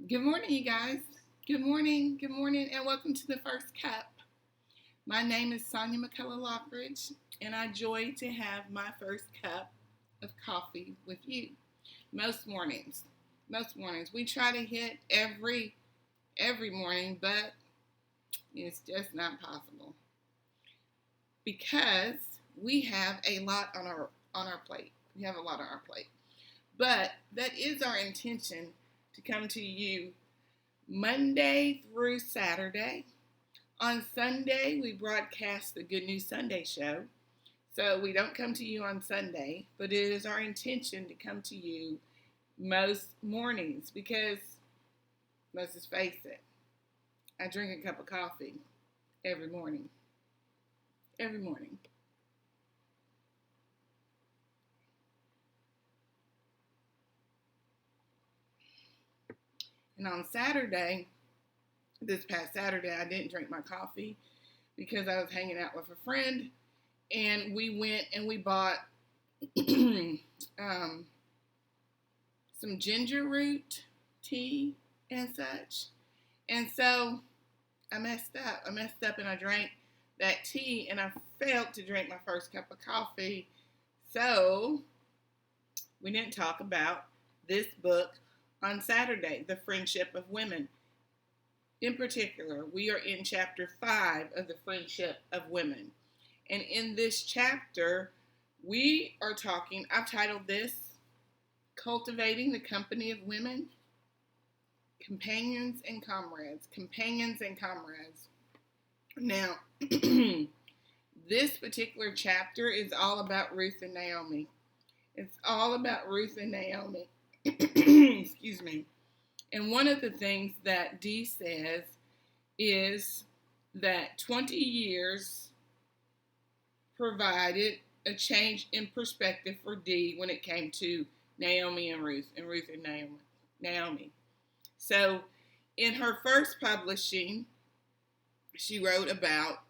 Good morning, you guys. Good morning, and welcome to the First Cup. My name is Sonia McCullough Lockridge, and I joy to have my first cup of coffee with you. Most mornings, we try to hit every morning, but it's just not possible because we have a lot on our plate. We have a lot on our plate, but that is our intention to come to you Monday through Saturday. On Sunday, we broadcast the Good News Sunday show. So we don't come to you on Sunday, but it is our intention to come to you most mornings because, let's just face it, I drink a cup of coffee every morning. Every morning. And on Saturday, this past Saturday, I didn't drink my coffee because I was hanging out with a friend, and we went and we bought some ginger root tea and such. And so I messed up. And I drank that tea, and I failed to drink my first cup of coffee. So we didn't talk about this book on Saturday, The Friendship of Women. In particular, we are in chapter 5 of The Friendship of Women. And in this chapter, I've titled this, Cultivating the Company of Women, Companions and Comrades. Companions and Comrades. Now, this particular chapter is all about Ruth and Naomi. It's all about Ruth and Naomi. Excuse me. And one of the things that Dee says is that 20 years provided a change in perspective for Dee when it came to Naomi and Ruth and Naomi. So in her first publishing, she wrote about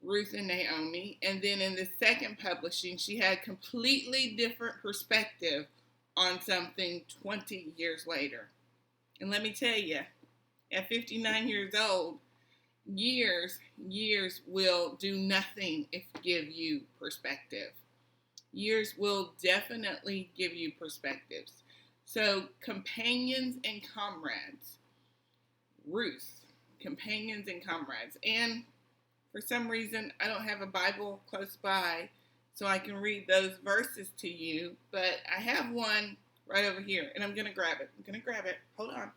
Ruth and Naomi, and then in the second publishing, she had completely different perspective on something 20 years later. And let me tell you, at 59 years old, years will do nothing if give you perspective. Years will definitely give you perspectives. So, companions and comrades. Ruth, companions and comrades. And for some reason, I don't have a Bible close by, so I can read those verses to you, but I have one right over here, and I'm going to grab it. Hold on.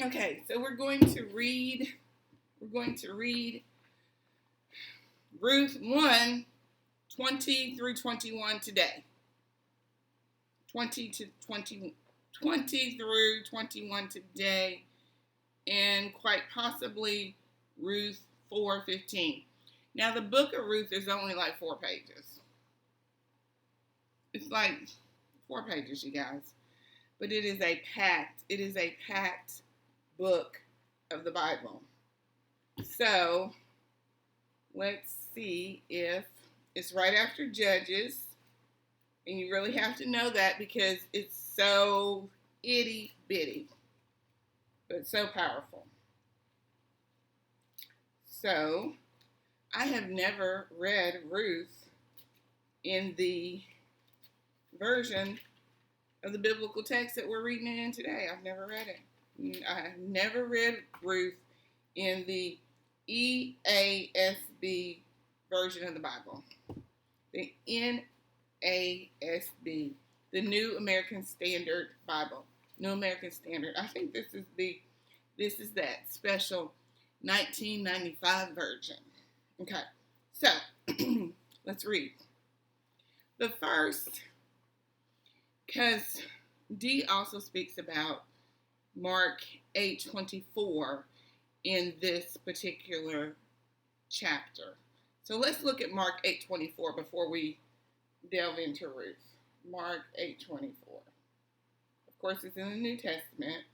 Okay, so we're going to read Ruth 1, 20 through 21 today. 20 through 21 today, and quite possibly Ruth 4:15. Now, the book of Ruth is only like 4 pages. It's like 4 pages, you guys. But it is a packed book of the Bible. So, let's see if it's right after Judges. And you really have to know that because it's so itty bitty, but so powerful. So, I have never read Ruth in the version of the biblical text that we're reading in today. I've never read it. I have never read Ruth in the EASB version of the Bible. The NASB, the New American Standard Bible. New American Standard. I think this is that special 1995 version. Okay, so let's read. The first, because Dee also speaks about Mark 8:24 in this particular chapter. So let's look at Mark 8:24 before we delve into Ruth. Mark 8:24. Of course, it's in the New Testament.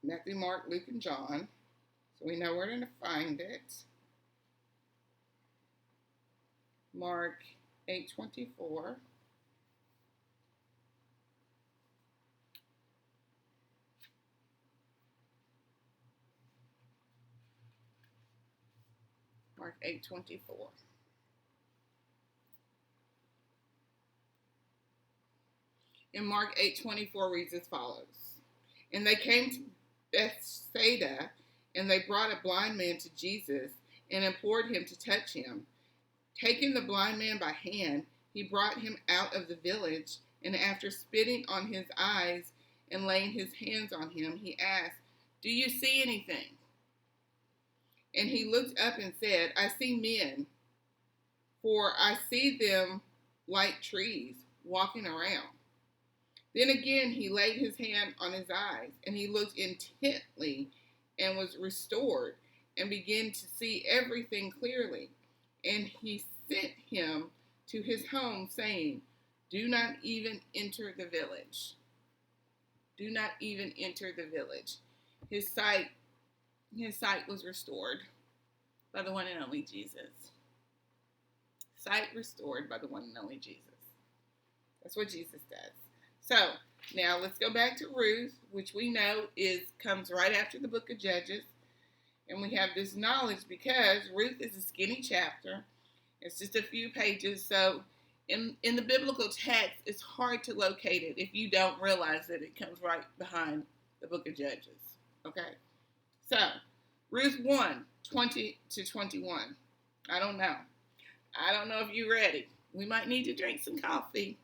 Matthew, Mark, Luke, and John. So we know where to find it. Mark 8:24. Mark 8:24. And Mark 8:24 reads as follows. And they came to Bethsaida, and they brought a blind man to Jesus and implored him to touch him. Taking the blind man by hand, he brought him out of the village, and after spitting on his eyes and laying his hands on him, he asked, "Do you see anything?" And he looked up and said, "I see men, for I see them like trees walking around." Then again he laid his hand on his eyes, and he looked intently and was restored and began to see everything clearly. And he sent him to his home, saying, "Do not even enter the village." Do not even enter the village. His sight was restored by the one and only Jesus. Sight restored by the one and only Jesus. That's what Jesus does. So now let's go back to Ruth, which we know comes right after the book of Judges. And we have this knowledge because Ruth is a skinny chapter. It's just a few pages. So in the biblical text, it's hard to locate it if you don't realize that it comes right behind the book of Judges. Okay? So Ruth 1:20-21. I don't know. I don't know if you're ready. We might need to drink some coffee.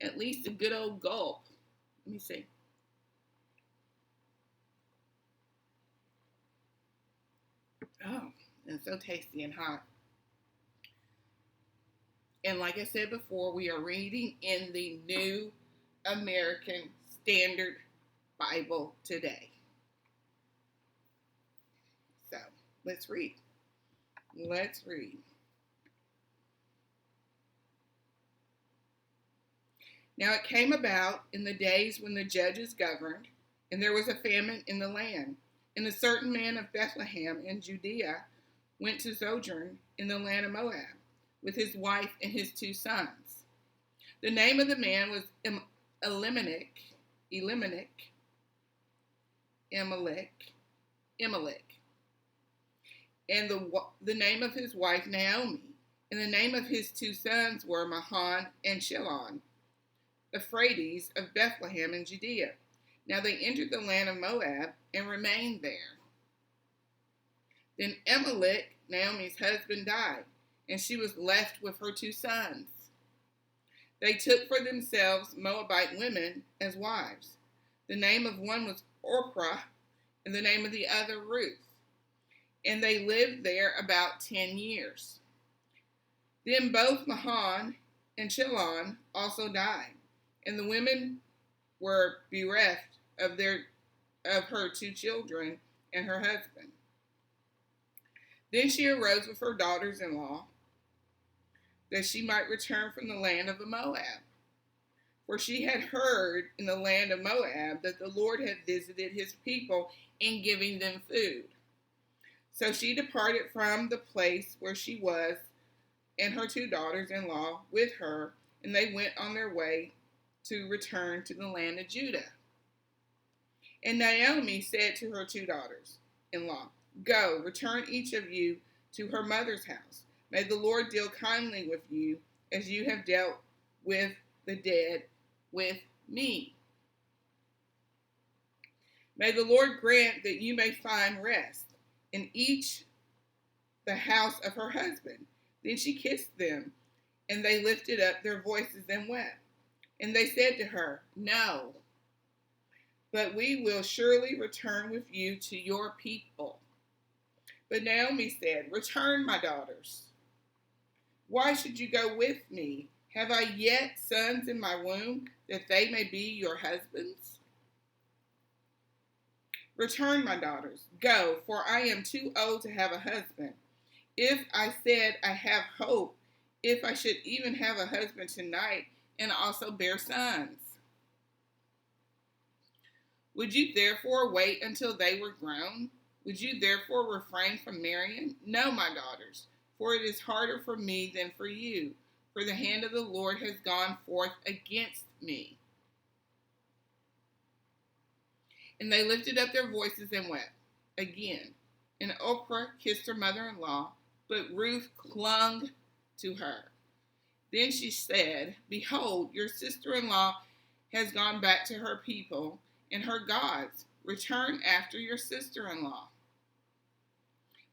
At least a good old gulp. Let me see. Oh, it's so tasty and hot. And like I said before, we are reading in the New American Standard Bible today. So, let's read. Let's read. Now it came about in the days when the judges governed, and there was a famine in the land. And a certain man of Bethlehem in Judea went to sojourn in the land of Moab with his wife and his 2 sons. The name of the man was Elimelech, and the name of his wife Naomi, and the name of his 2 sons were Mahlon and Chilion, Euphrates of Bethlehem in Judea. Now they entered the land of Moab and remained there. Then Elimelech, Naomi's husband, died, and she was left with her 2 sons. They took for themselves Moabite women as wives. The name of one was Orpah, and the name of the other Ruth. And they lived there about 10 years. Then both Mahlon and Chilion also died, and the women were bereft of her 2 children and her husband. Then she arose with her daughters-in-law, that she might return from the land of the Moab. For she had heard in the land of Moab that the Lord had visited his people in giving them food. So she departed from the place where she was, and her 2 daughters-in-law with her, and they went on their way to return to the land of Judah. And Naomi said to her 2 daughters-in-law, "Go, return each of you to her mother's house. May the Lord deal kindly with you as you have dealt with the dead with me. May the Lord grant that you may find rest in each the house of her husband." Then she kissed them, and they lifted up their voices and wept. And they said to her, "No, but we will surely return with you to your people." But Naomi said, "Return, my daughters. Why should you go with me? Have I yet sons in my womb, that they may be your husbands?" Return, my daughters, go, for I am too old to have a husband. If I said I have hope, if I should even have a husband tonight and also bear sons. Would you therefore wait until they were grown? Would you therefore refrain from marrying? No, my daughters, for it is harder for me than for you, for the hand of the Lord has gone forth against me. And they lifted up their voices and wept again. And Oprah kissed her mother-in-law, but Ruth clung to her. Then she said, behold, your sister-in-law has gone back to her people and her gods. Return after your sister-in-law.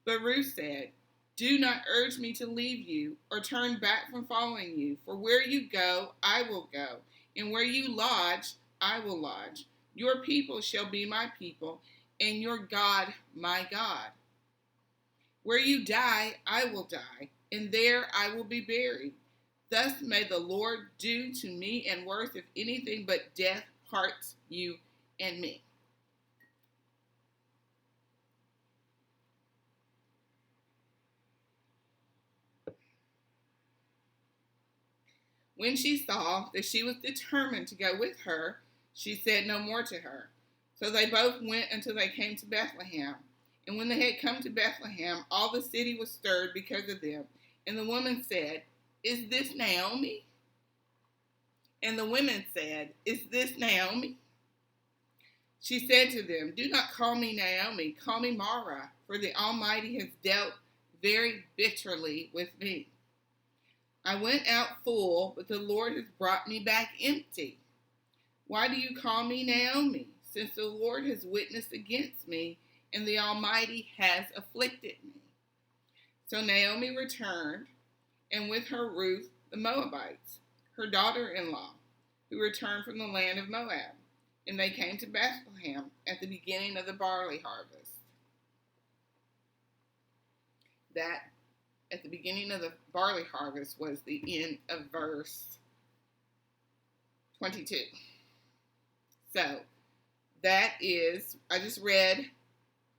But Ruth said, do not urge me to leave you or turn back from following you. For where you go, I will go, and where you lodge, I will lodge. Your people shall be my people, and your God my God. Where you die, I will die, and there I will be buried. Thus may the Lord do to me and worse if anything but death parts you and me. When she saw that she was determined to go with her, she said no more to her. So they both went until they came to Bethlehem. And when they had come to Bethlehem, all the city was stirred because of them. And the woman said, is this Naomi? And the women said, is this Naomi? She said to them, do not call me Naomi, call me Mara, for the Almighty has dealt very bitterly with me. I went out full, but the Lord has brought me back empty. Why do you call me Naomi, since the Lord has witnessed against me, and the Almighty has afflicted me? So Naomi returned, and with her Ruth the Moabites, her daughter-in-law, who returned from the land of Moab. And they came to Bethlehem at the beginning of the barley harvest. That, at the beginning of the barley harvest, was the end of verse 22. So, that is, I just read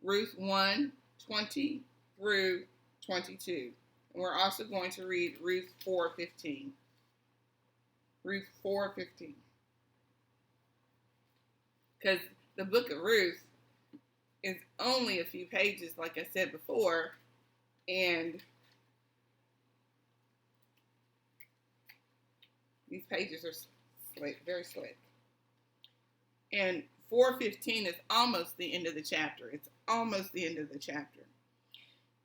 Ruth 1:20 through 22. And we're also going to read Ruth 4:15. Ruth 4:15. Because the book of Ruth is only a few pages, like I said before, and these pages are slick, very slick. And 4:15 is almost the end of the chapter. It's almost the end of the chapter.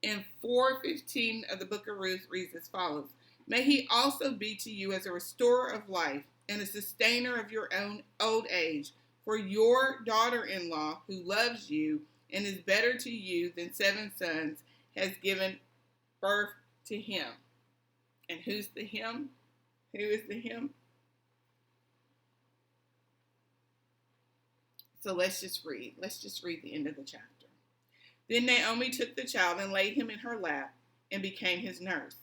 And 4:15 of the book of Ruth reads as follows. May he also be to you as a restorer of life and a sustainer of your own old age. For your daughter-in-law, who loves you and is better to you than 7 sons, has given birth to him. And who's the him? Who is the him? So let's just read. Let's just read the end of the chapter. Then Naomi took the child and laid him in her lap and became his nurse.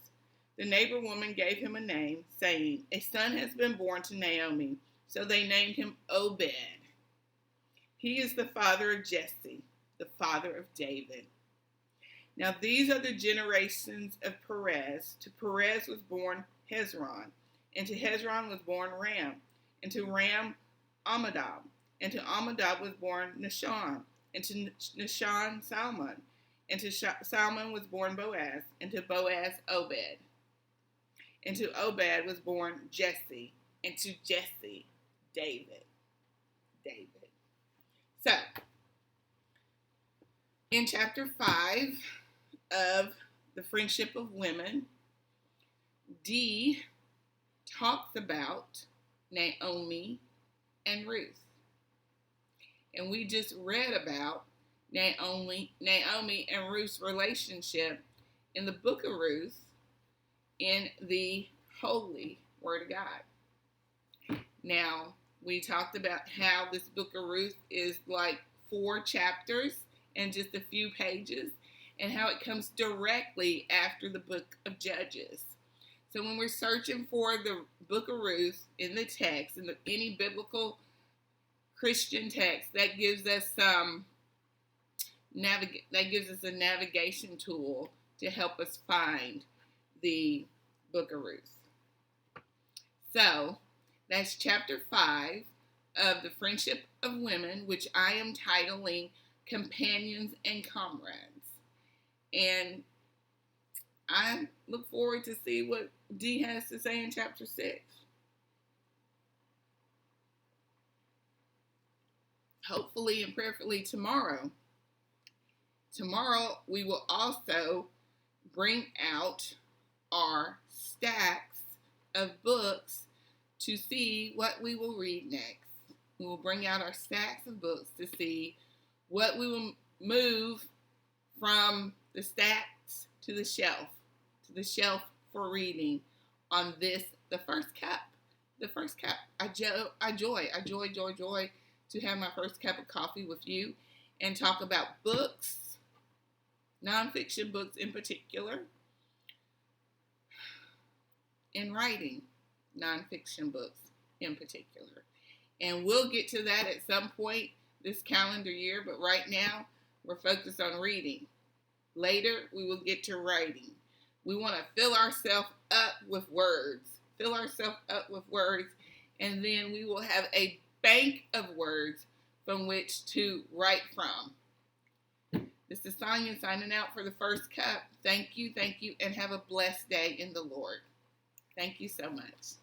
The neighbor woman gave him a name, saying, a son has been born to Naomi. So they named him Obed. He is the father of Jesse, the father of David. Now these are the generations of Perez. To Perez was born Hezron, and to Hezron was born Ram, and to Ram Amminadab, and to Amminadab was born Nahshon, and to Nahshon Salmon, and to Salmon was born Boaz, and to Boaz Obed, and to Obed was born Jesse, and to Jesse David. So, in chapter 5 of The Friendship of Women, Dee talks about Naomi and Ruth. And we just read about Naomi and Ruth's relationship in the book of Ruth in the Holy Word of God. Now, we talked about how this book of Ruth is like 4 chapters and just a few pages, and how it comes directly after the book of Judges. So when we're searching for the book of Ruth in the text, in any biblical Christian text, that gives us some that gives us a navigation tool to help us find the Book of Ruth. So that's chapter 5 of the Friendship of Women, which I am titling Companions and Comrades. And I look forward to see what Dee has to say in chapter 6. Hopefully and prayerfully tomorrow. Tomorrow we will also bring out our stacks of books to see what we will read next. We will bring out our stacks of books to see what we will move from the stacks to the shelf for reading on this, the first cup. I joy to have my first cup of coffee with you and talk about books, nonfiction books in particular, and writing nonfiction books in particular. And we'll get to that at some point this calendar year, but right now we're focused on reading. Later, we will get to writing. We want to fill ourselves up with words, and then we will have a bank of words from which to write from. This is Sonia signing out for the first cup. Thank you, and have a blessed day in the Lord. Thank you so much.